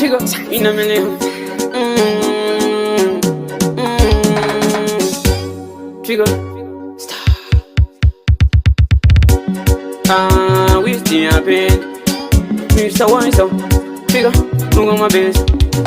Trigger in a million. Trigger. Stop. We still happy. Mr. Wiser. Trigger. Move on my base.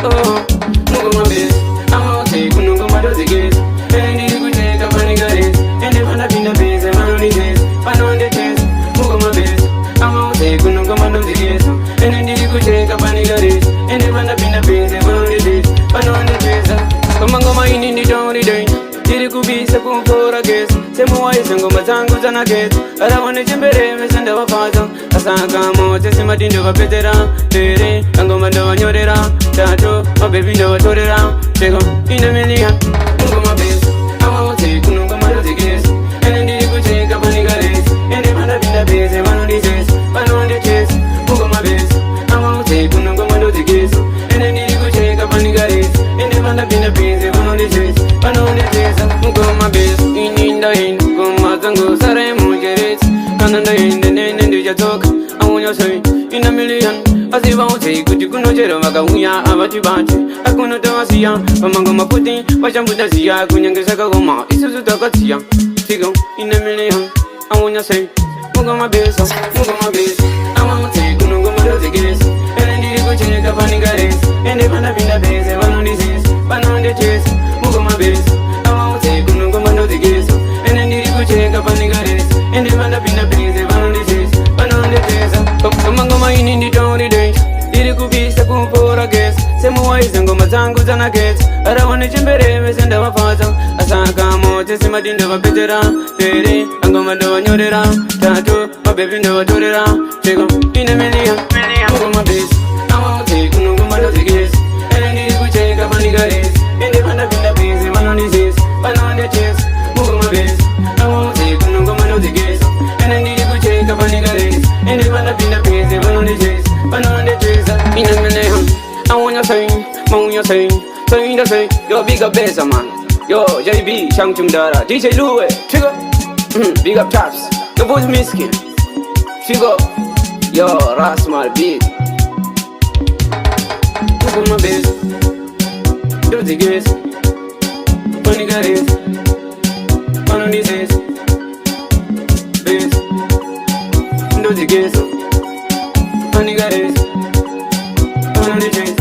Oh, move on my base. I'm out take no go my dozy gates. And the good take up and got it. And the man up in the base and man on the days. Man on the chest. Move on my base. I'm out take no go my dozy gates. And then the good take up and got it. And the man up in the base and man on the days. Man on the chest. Come on, go my in the down the day. Did you be so cool for a guess? Same way, and go my tango and a get. I don't want to jump in and our father. As I come out, just my dinner of a veteran. Lady, and go my door and you're around. Tattoo, my baby, no, I told it around. Take on in a million. Go my base. I won't take no go my guess. And then did you take up any guys? And the man up in the base, and one on the chest. One on the chest. Go my base. I won't take no go my guess. And then did you take up any guys? And the man up in the base, and one on the chest. One on the chest. Go my base. In the end, go my tango, Sarai Mujeres. And in the end, and then you talk. I want you say in a million. As if I would say, could you know Jeromaka, we are about you bunch. I couldn't tell us young, Pamangoma pudding, but I'm with the Zia, Kunyangama, it's a Takatia. Tigo in a million. I want you say, move on my base, move on my base. I want to take Kunugama the gas. And then you go check up on the guys. And they want to be the base, and one on the disease, one on the chest. Move on my base. I want to take Kunugama the gas. And then you go check up on the guys. And they want to be the base, and one on the disease, one on the chest. Come on, go my in the down the day. Did you be so cool for a guess? Same ways and go my tango and a get. I don't want to jump in and our father. As I come out, just my dinner of a veteran. Lady, and go my door and you're around. Tattoo, my baby, no, I told it around. Take on in a million. Move on my base. I won't take no go my dozy gates. And then you go check up on the guys. And they want to be the base, and one on the chest. One on the chest. Move on my base. I won't take no go my dozy gates. And then you go check up on the guys. And they want to be the base, and one on the chest. One on the chest. In a million. I want you say, want you say. So you know say, yo big up bass man. Yo JB, Shang Chung Dara, DJ Louie, Trigger. Big up Traps. Yo voice Miskin. Trigger. Yo Rasmal beat. Look on my bass. Do the gas. Funny guys. One on the says. Bass. Do the gas. Funny guys. One on the chase.